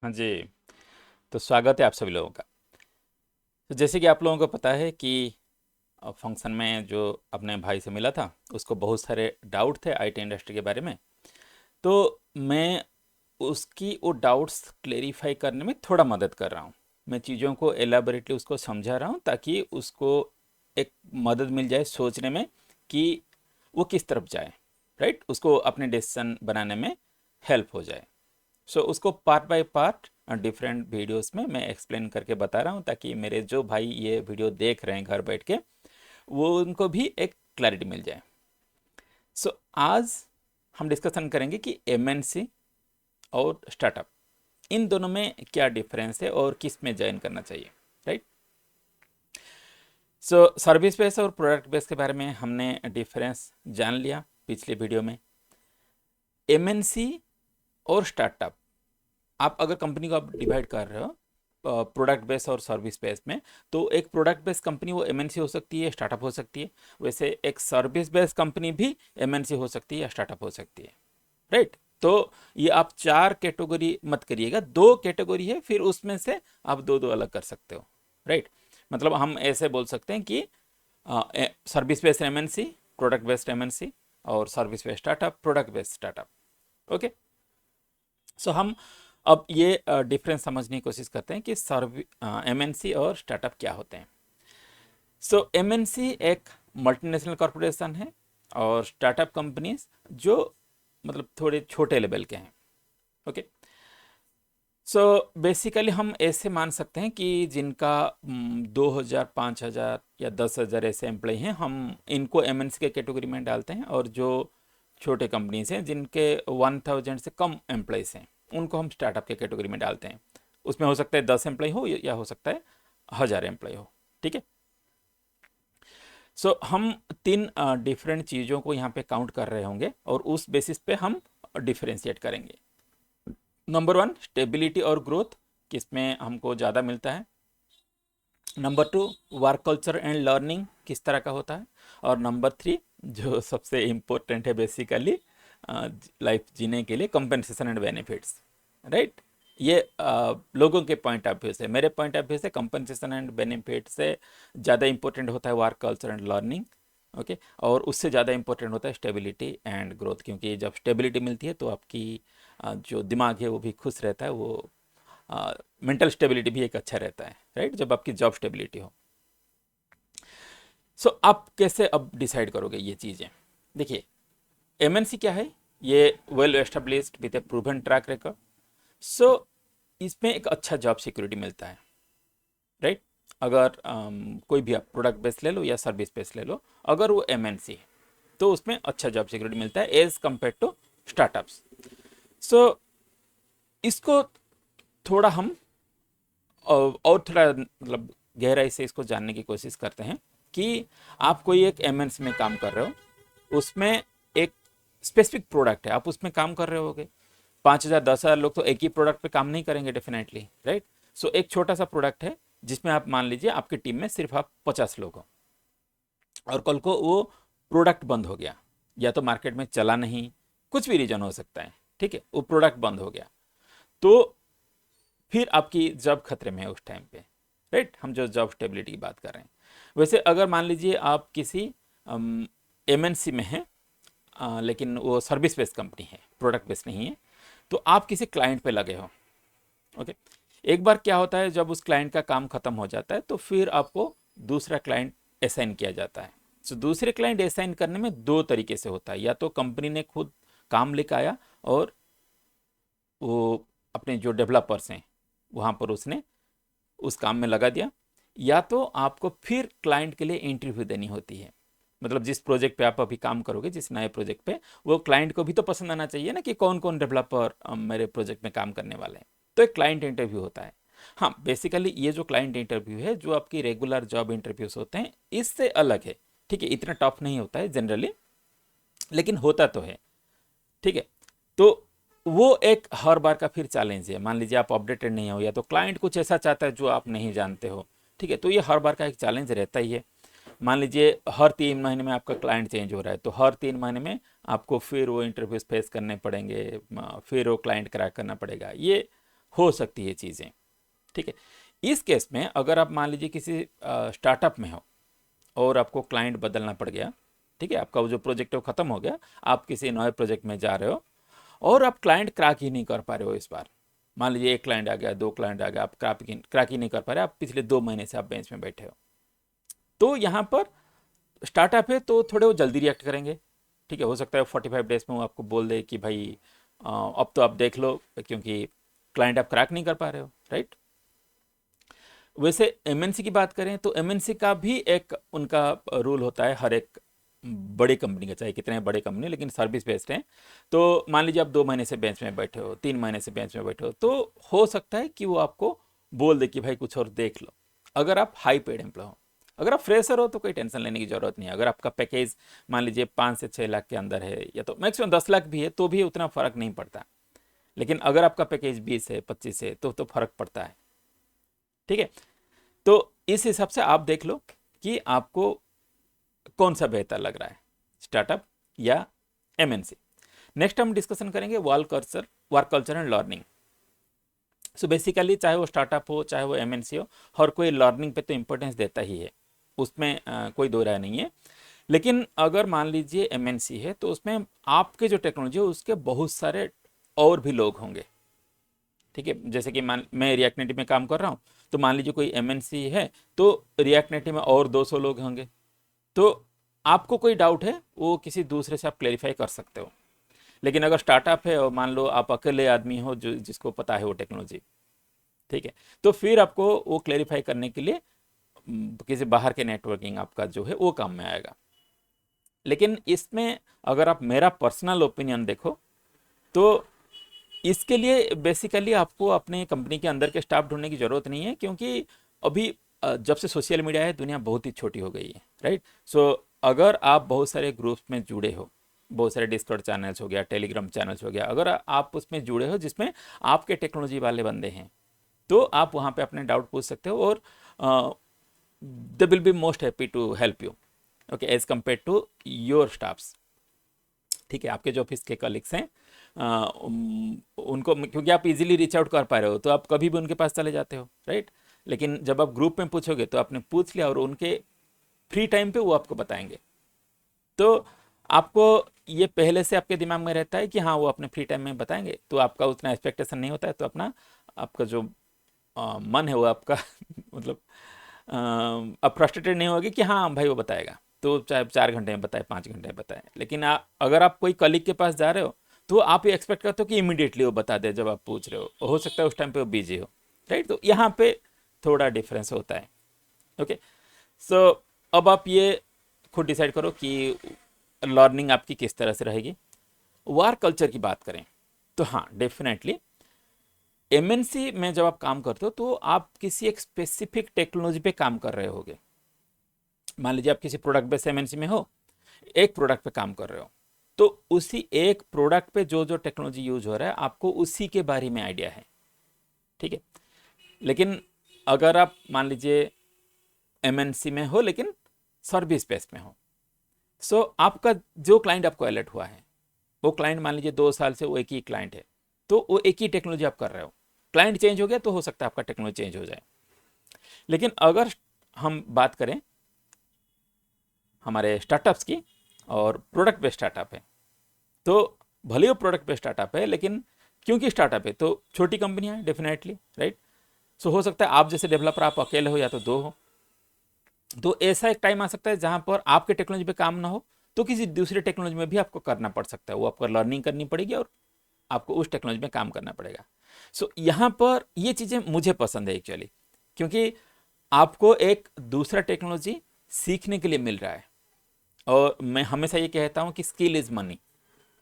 हाँ जी। तो स्वागत है आप सभी लोगों का। तो जैसे कि आप लोगों को पता है कि फंक्शन में जो अपने भाई से मिला था उसको बहुत सारे डाउट थे आईटी इंडस्ट्री के बारे में। तो मैं उसकी वो डाउट्स क्लेरिफाई करने में थोड़ा मदद कर रहा हूँ। मैं चीज़ों को एलाबोरेटली उसको समझा रहा हूँ ताकि उसको एक मदद मिल जाए सोचने में कि वो किस तरफ जाए। राइट, उसको अपने डिसीजन बनाने में हेल्प हो जाए। उसको part by part different videos में मैं एक्सप्लेन करके बता रहा हूँ ताकि मेरे जो भाई ये वीडियो देख रहे हैं घर बैठ के वो उनको भी एक क्लैरिटी मिल जाए। आज हम डिस्कशन करेंगे कि एमएनसी और स्टार्टअप, इन दोनों में क्या डिफरेंस है और किस में ज्वाइन करना चाहिए। राइट। सर्विस बेस और प्रोडक्ट बेस के बारे में हमने डिफरेंस जान लिया पिछले वीडियो में। एमएनसी और स्टार्टअप, आप अगर कंपनी को आप डिवाइड कर रहे हो प्रोडक्ट बेस और सर्विस बेस में, तो एक प्रोडक्ट बेस कंपनी वो एमएनसी हो सकती है, स्टार्टअप हो सकती है। वैसे एक सर्विस बेस कंपनी भी एमएनसी हो सकती है या स्टार्टअप हो सकती है। राइट। तो ये आप चार कैटेगरी मत करिएगा, दो कैटेगरी है, फिर उसमें से आप दो दो अलग कर सकते हो। राइट। मतलब हम ऐसे बोल सकते हैं कि service based MNC, product based MNC, और service based startup, product based startup. Okay. हम अब ये डिफरेंस समझने की कोशिश करते हैं कि एमएनसी और स्टार्टअप क्या होते हैं। एमएनसी एक मल्टीनेशनल कॉरपोरेशन है और स्टार्टअप कंपनीज जो मतलब थोड़े छोटे लेवल के हैं। ओके। बेसिकली हम ऐसे मान सकते हैं कि जिनका 2000, 5000 या 10,000 ऐसे एम्प्लॉय हैं, हम इनको एमएनसी के कैटेगरी में डालते हैं। और जो छोटे कंपनीज हैं जिनके 1000 से कम एम्प्लॉयज़ हैं, उनको हम स्टार्टअप के कैटेगरी में डालते हैं। उसमें हो सकता है 10 एम्प्लॉय हो या हो सकता है 1000 एम्प्लॉय हो। ठीक है। हम तीन डिफरेंट चीज़ों को यहाँ पे काउंट कर रहे होंगे और उस बेसिस पे हम डिफरेंशिएट करेंगे। नंबर वन, स्टेबिलिटी और ग्रोथ, किसमें हमको ज़्यादा मिलता है। Number two, work culture and learning, किस तरह का होता है। और नंबर थ्री, जो सबसे इम्पोर्टेंट है बेसिकली लाइफ जीने के लिए, कंपेंसेशन एंड बेनिफिट्स। राइट। ये लोगों के पॉइंट ऑफ व्यू से, मेरे पॉइंट ऑफ व्यू से कंपेंसेशन एंड बेनिफिट से ज़्यादा इंपॉर्टेंट होता है work culture and learning. Okay. और उससे ज़्यादा इंपॉर्टेंट होता है स्टेबिलिटी एंड ग्रोथ, क्योंकि जब स्टेबिलिटी मिलती है तो आपकी जो दिमाग है वो भी खुश रहता है, वो मेंटल स्टेबिलिटी भी एक अच्छा रहता है। राइट, जब आपकी जॉब स्टेबिलिटी हो। आप कैसे अब डिसाइड करोगे ये चीज़ें। देखिए, एमएनसी क्या है, ये well established with a proven track record. So इसमें एक अच्छा जॉब सिक्योरिटी मिलता है। राइट। अगर कोई भी आप प्रोडक्ट बेस ले लो या सर्विस बेस ले लो, अगर वो एमएनसी है तो उसमें अच्छा जॉब सिक्योरिटी मिलता है एज कंपेयर टू स्टार्टअप्स। सो इसको थोड़ा हम और थोड़ा मतलब गहराई से इसको जानने की कोशिश करते हैं कि आप कोई एक एमएनसी में काम कर रहे हो, उसमें एक स्पेसिफिक प्रोडक्ट है, आप उसमें काम कर रहे होगे। 5,000 10,000 लोग तो एक ही प्रोडक्ट पे काम नहीं करेंगे डेफिनेटली। राइट। एक छोटा सा प्रोडक्ट है जिसमें आप मान लीजिए आपकी टीम में सिर्फ आप 50 लोग हो, और कल को वो प्रोडक्ट बंद हो गया, या तो मार्केट में चला नहीं, कुछ भी रीजन हो सकता है। ठीक है, वो प्रोडक्ट बंद हो गया तो फिर आपकी जॉब खतरे में है उस टाइम पे। राइट, हम जो जॉब स्टेबिलिटी की बात कर रहे हैं। वैसे अगर मान लीजिए आप किसी एमएनसी में हैं, लेकिन वो सर्विस बेस्ड कंपनी है, प्रोडक्ट बेस्ड नहीं है, तो आप किसी क्लाइंट पे लगे हो। ओके। एक बार क्या होता है, जब उस क्लाइंट का काम खत्म हो जाता है तो फिर आपको दूसरा क्लाइंट असाइन किया जाता है। दूसरे क्लाइंट असाइन करने में दो तरीके से होता है, या तो कंपनी ने खुद काम लेकर आया और वो अपने जो डेवलपर्स हैं वहाँ पर उसने उस काम में लगा दिया, या तो आपको फिर क्लाइंट के लिए इंटरव्यू देनी होती है। मतलब जिस प्रोजेक्ट पे आप अभी काम करोगे, जिस नए प्रोजेक्ट पे, वो क्लाइंट को भी तो पसंद आना चाहिए ना कि कौन कौन डेवलपर मेरे प्रोजेक्ट में काम करने वाले हैं। तो एक क्लाइंट इंटरव्यू होता है। हाँ, बेसिकली ये जो क्लाइंट इंटरव्यू है, जो आपकी रेगुलर जॉब इंटरव्यूज होते हैं, इससे अलग है। ठीक है, इतना टफ नहीं होता है जनरली, लेकिन होता तो है। ठीक है। तो वो एक हर बार का फिर चैलेंज है। मान लीजिए आप अपडेटेड नहीं हो, या तो क्लाइंट कुछ ऐसा चाहता है जो आप नहीं जानते हो। ठीक है, तो ये हर बार का एक चैलेंज रहता ही है। मान लीजिए हर 3 महीने में आपका क्लाइंट चेंज हो रहा है, तो हर 3 महीने में आपको फिर वो इंटरव्यूज फेस करने पड़ेंगे, फिर वो क्लाइंट क्रैक करना पड़ेगा। ये हो सकती है चीज़ें। ठीक है, इस केस में अगर आप मान लीजिए किसी स्टार्टअप में हो और आपको क्लाइंट बदलना पड़ गया, ठीक है, आपका वो जो प्रोजेक्ट है वो ख़त्म हो गया, आप किसी नए प्रोजेक्ट में जा रहे हो और आप क्लाइंट क्रैक ही नहीं कर पा रहे हो इस बार। मान लीजिए एक क्लाइंट आ गया, दो क्लाइंट आ गया, आप क्रैक ही नहीं कर पा रहे, आप पिछले 2 महीने से आप बेंच में बैठे हो। तो यहाँ पर स्टार्टअप है तो थोड़े वो जल्दी रिएक्ट करेंगे। ठीक है, हो सकता है 45 डेज में वो आपको बोल दे कि भाई अब तो आप देख लो, क्योंकि क्लाइंट आप क्रैक नहीं कर पा रहे हो, राइट। वैसे एमएनसी की बात करें तो एमएनसी का भी एक उनका रूल होता है, हर एक बड़ी कंपनी का, चाहे कितने बड़े कंपनी, लेकिन सर्विस बेस्ड हैं। तो मान लीजिए आप 2 महीने से बेंच में बैठे हो, 3 महीने से बेंच में बैठे हो, तो हो सकता है कि वो आपको बोल दे कि भाई कुछ और देख लो, अगर आप हाई पेड एम्प्लॉय हो। अगर आप फ्रेशर हो तो कोई टेंशन लेने की जरूरत नहीं है। अगर आपका पैकेज मान लीजिए 5 से 6 लाख के अंदर है, या तो मैक्सिमम 10 लाख भी है, तो भी उतना फर्क नहीं पड़ता। लेकिन अगर आपका पैकेज 20 है, 25 है, तो फर्क पड़ता है। ठीक है, तो इस हिसाब से आप देख लो कि आपको कौन सा बेहतर लग रहा है, स्टार्टअप या एमएनसी। नेक्स्ट हम डिस्कशन करेंगे work culture and learning. So basically चाहे वो स्टार्टअप हो चाहे वो एमएनसी हो, हर कोई लर्निंग पे तो इंपॉर्टेंस देता ही है, उसमें कोई दो राय नहीं है। लेकिन अगर मान लीजिए एमएनसी है तो उसमें आपके जो टेक्नोलॉजी है उसके बहुत सारे और भी लोग होंगे। ठीक है, जैसे कि मैं रिएक्ट नेटिव में काम कर रहा हूँ, तो मान लीजिए कोई एमएनसी है तो रिएक्ट नेटिव में और 200 लोग होंगे। तो आपको कोई डाउट है वो किसी दूसरे से आप क्लेरिफाई कर सकते हो। लेकिन अगर स्टार्टअप है और मान लो आप अकेले आदमी हो जो जिसको पता है वो टेक्नोलॉजी, ठीक है, तो फिर आपको वो क्लेरिफाई करने के लिए किसी बाहर के नेटवर्किंग आपका जो है वो काम में आएगा। लेकिन इसमें अगर आप मेरा पर्सनल ओपिनियन देखो तो इसके लिए बेसिकली आपको अपने कंपनी के अंदर के स्टाफ ढूंढने की ज़रूरत नहीं है, क्योंकि अभी जब से सोशल मीडिया है दुनिया बहुत ही छोटी हो गई है, राइट। सो अगर आप बहुत सारे ग्रुप्स में जुड़े हो, बहुत सारे डिस्कॉर्ड चैनल्स हो गया, टेलीग्राम चैनल्स हो गया, अगर आप उसमें जुड़े हो जिसमें आपके टेक्नोलॉजी वाले बंदे हैं, तो आप वहाँ पे अपने डाउट पूछ सकते हो और they will be most happy to help you, okay, as compare to your staffs. ठीक है, आपके जो ऑफिस के कलीग्स हैं उनको, क्योंकि आप इजीली रीच आउट कर पा रहे हो तो आप कभी भी उनके पास चले जाते हो, राइट। लेकिन जब आप ग्रुप में पूछोगे तो आपने पूछ लिया और उनके फ्री टाइम पे वो आपको बताएंगे। तो आपको ये पहले से आपके दिमाग में रहता है कि हाँ वो अपने फ्री टाइम में बताएंगे, तो आपका उतना एक्सपेक्टेशन नहीं होता है, तो अपना आपका जो मन है वो आपका मतलब अब फ्रस्ट्रेटेड नहीं होगी कि हाँ भाई वो बताएगा, तो चाहे 4 घंटे में बताए 5 घंटे में बताए। लेकिन अगर आप कोई कलीग के पास जा रहे हो तो आप ये एक्सपेक्ट करते हो कि इमीडिएटली वो बता दे जब आप पूछ रहे हो सकता है उस टाइम पे वो बिजी हो, राइट। तो यहाँ पे थोड़ा डिफरेंस होता है, ओके। सो अब आप ये खुद डिसाइड करो कि लर्निंग आपकी किस तरह से रहेगी। वर्क कल्चर की बात करें तो हाँ डेफिनेटली एमएनसी में जब आप काम करते हो तो आप किसी एक स्पेसिफिक टेक्नोलॉजी पे काम कर रहे होगे। मान लीजिए आप किसी प्रोडक्ट बेस्ड एमएनसी में हो, एक प्रोडक्ट पे काम कर रहे हो, तो उसी एक प्रोडक्ट पे जो जो टेक्नोलॉजी यूज हो रहा है आपको उसी के बारे में आइडिया है, ठीक है। लेकिन अगर आप मान लीजिए एमएनसी में हो लेकिन सर्विस बेस्ड में हो, सो आपका जो क्लाइंट आपको अलर्ट हुआ है वो क्लाइंट मान लीजिए 2 साल से वो एक ही क्लाइंट है, तो वो एक ही टेक्नोलॉजी आप कर रहे हो। क्लाइंट चेंज हो गया तो हो सकता है आपका टेक्नोलॉजी चेंज हो जाए। लेकिन अगर हम बात करें हमारे स्टार्टअप्स की, और प्रोडक्ट बेस्ड स्टार्टअप है, तो भले वो प्रोडक्ट बेस्ड स्टार्टअप है लेकिन क्योंकि स्टार्टअप है तो छोटी कंपनियां हैं डेफिनेटली, राइट। सो हो सकता है आप जैसे डेवलपर आप अकेले हो या तो दो हो, तो ऐसा एक टाइम आ सकता है जहां पर आपके टेक्नोलॉजी पे काम ना हो तो किसी दूसरे टेक्नोलॉजी में भी आपको करना पड़ सकता है, वो आपको लर्निंग करनी पड़ेगी और आपको उस टेक्नोलॉजी में काम करना पड़ेगा। सो यहाँ पर ये चीज़ें मुझे पसंद है एक्चुअली, क्योंकि आपको एक दूसरा टेक्नोलॉजी सीखने के लिए मिल रहा है। और मैं हमेशा ये कहता हूँ कि स्किल इज़ मनी।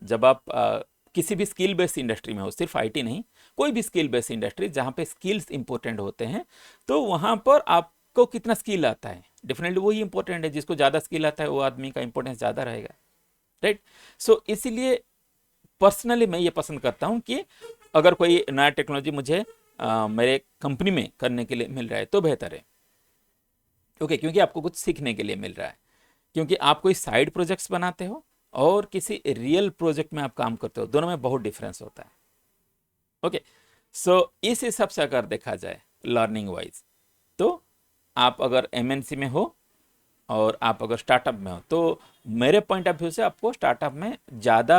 जब आप किसी भी स्किल बेस्ड इंडस्ट्री में हो, सिर्फ आईटी नहीं, कोई भी स्किल बेस्ड इंडस्ट्री जहाँ पे स्किल्स इंपॉर्टेंट होते हैं, तो वहाँ पर आपको कितना स्किल आता है डेफिनेटली वही इंपॉर्टेंट है। जिसको ज़्यादा स्किल आता है वो आदमी का इंपॉर्टेंस ज़्यादा रहेगा, राइट। सो इसीलिए पर्सनली मैं ये पसंद करता हूँ कि अगर कोई नया टेक्नोलॉजी मुझे मेरे कंपनी में करने के लिए मिल रहा है तो बेहतर है, ओके, क्योंकि आपको कुछ सीखने के लिए मिल रहा है। क्योंकि आप कोई साइड प्रोजेक्ट्स बनाते हो और किसी रियल प्रोजेक्ट में आप काम करते हो, दोनों में बहुत डिफरेंस होता है, ओके। सो इस हिसाब से अगर देखा जाए लर्निंग वाइज, तो आप अगर एमएनसी में हो और आप अगर स्टार्टअप में हो, तो मेरे पॉइंट ऑफ व्यू से आपको स्टार्टअप में ज़्यादा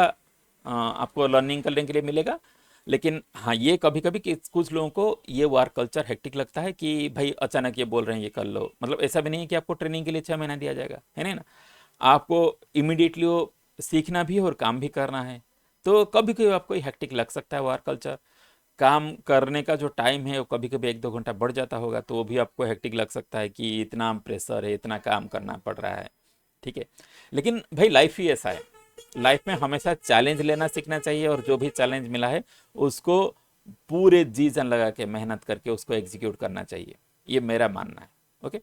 आपको लर्निंग करने के लिए मिलेगा। लेकिन हाँ, ये कभी कभी कि कुछ लोगों को ये वर्क कल्चर हेक्टिक लगता है कि भाई अचानक ये बोल रहे हैं ये कर लो, मतलब ऐसा भी नहीं है कि आपको ट्रेनिंग के लिए 6 महीना दिया जाएगा, है नहीं ना। आपको इमिडिएटली वो सीखना भी है और काम भी करना है। तो कभी कभी आपको हेक्टिक लग सकता है वर्क कल्चर, काम करने का जो टाइम है वो कभी कभी 1-2 घंटा बढ़ जाता होगा, तो वो भी आपको हेक्टिक लग सकता है कि इतना प्रेशर है, इतना काम करना पड़ रहा है, ठीक है। लेकिन भाई लाइफ ही ऐसा है, लाइफ में हमेशा चैलेंज लेना सीखना चाहिए, और जो भी चैलेंज मिला है उसको पूरे जी जान लगा के मेहनत करके उसको एग्जीक्यूट करना चाहिए, ये मेरा मानना है। ओके,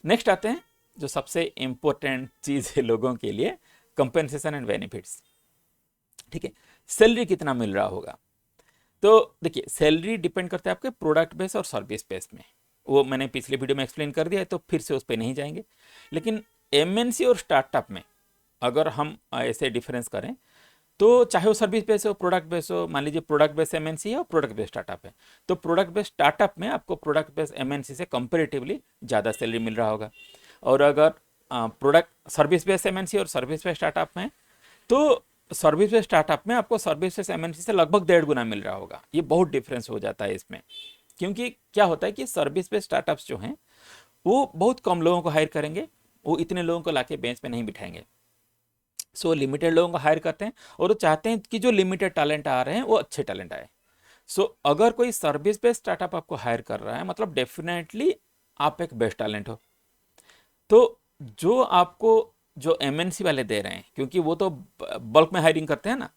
नेक्स्ट आते हैं जो सबसे इम्पोर्टेंट चीज़ है लोगों के लिए, कंपेंसेशन एंड बेनिफिट्स। ठीक है, सैलरी कितना मिल रहा होगा। तो देखिए, सैलरी डिपेंड करता है आपके प्रोडक्ट बेस और सर्विस बेस में, वो मैंने पिछले वीडियो में एक्सप्लेन कर दिया है, तो फिर से उस पर नहीं जाएंगे। लेकिन एमएनसी और स्टार्टअप में अगर हम ऐसे डिफरेंस करें, तो चाहे वो सर्विस बेस हो प्रोडक्ट बेस हो, मान लीजिए प्रोडक्ट बेस एमएनसी है और प्रोडक्ट बेस स्टार्टअप है, तो प्रोडक्ट बेस स्टार्टअप में आपको प्रोडक्ट बेस एमएनसी से कंपेरेटिवली ज़्यादा सैलरी मिल रहा होगा। और अगर प्रोडक्ट सर्विस बेस एमएनसी और सर्विस बेस स्टार्टअप में, तो सर्विस बेस स्टार्टअप में आपको सर्विस बेस एमएनसी से लगभग 1.5 गुना मिल रहा होगा। ये बहुत डिफरेंस हो जाता है इसमें, क्योंकि क्या होता है कि सर्विस बेस स्टार्टअप्स जो हैं वो बहुत कम लोगों को हायर करेंगे, वो इतने लोगों को लाके बेंच पे नहीं बिठाएंगे। सो लिमिटेड लोगों को हायर करते हैं, और वो चाहते हैं कि जो लिमिटेड टैलेंट आ रहे हैं वो अच्छे टैलेंट आए। सो अगर कोई सर्विस बेस्ड स्टार्टअप आपको हायर कर रहा है, मतलब डेफिनेटली आप एक बेस्ट टैलेंट हो। तो जो आपको जो एमएनसी वाले दे रहे हैं, क्योंकि वो तो बल्क में हायरिंग करते हैं ना,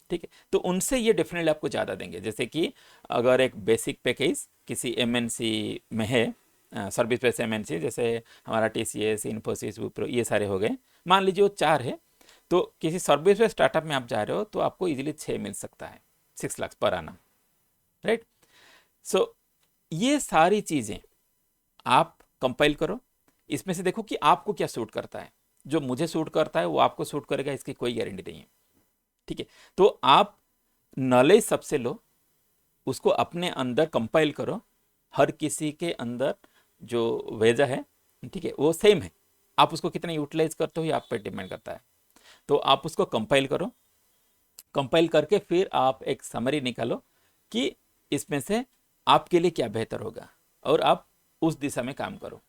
ठीक है, तो उनसे ये डेफिनेटली आपको ज़्यादा देंगे। जैसे कि अगर एक बेसिक पैकेज किसी एमएनसी में है, सर्विस बेस्ड एमएनसी, जैसे हमारा टीसीएस, इन्फोसिस, विप्रो, ये सारे हो गए, मान लीजिए वो 4 है, तो किसी सर्विस बेस्ड स्टार्टअप में आप जा रहे हो तो आपको इजीली 6 मिल सकता है, 6 लाख पर आना, राइट। सो ये सारी चीज़ें आप कंपाइल करो, इसमें से देखो कि आपको क्या सूट करता है। जो मुझे सूट करता है वो आपको सूट करेगा, इसकी कोई गारंटी नहीं है, ठीक है। तो आप नॉलेज सबसे लो, उसको अपने अंदर कंपाइल करो। हर किसी के अंदर जो वेजा है, ठीक है, वो सेम है, आप उसको कितना यूटिलाइज करते हो ये आप पे डिपेंड करता है। तो आप उसको कंपाइल करो, कंपाइल करके फिर आप एक समरी निकालो कि इसमें से आपके लिए क्या बेहतर होगा, और आप उस दिशा में काम करो।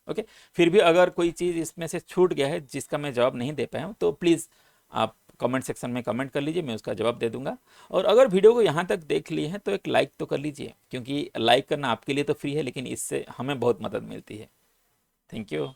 ओके, फिर भी अगर कोई चीज़ इसमें से छूट गया है जिसका मैं जवाब नहीं दे पाया हूँ, तो प्लीज़ आप कमेंट सेक्शन में कमेंट कर लीजिए, मैं उसका जवाब दे दूंगा। और अगर वीडियो को यहाँ तक देख लिए हैं तो एक लाइक तो कर लीजिए, क्योंकि लाइक करना आपके लिए तो फ्री है, लेकिन इससे हमें बहुत मदद मिलती है। Thank you.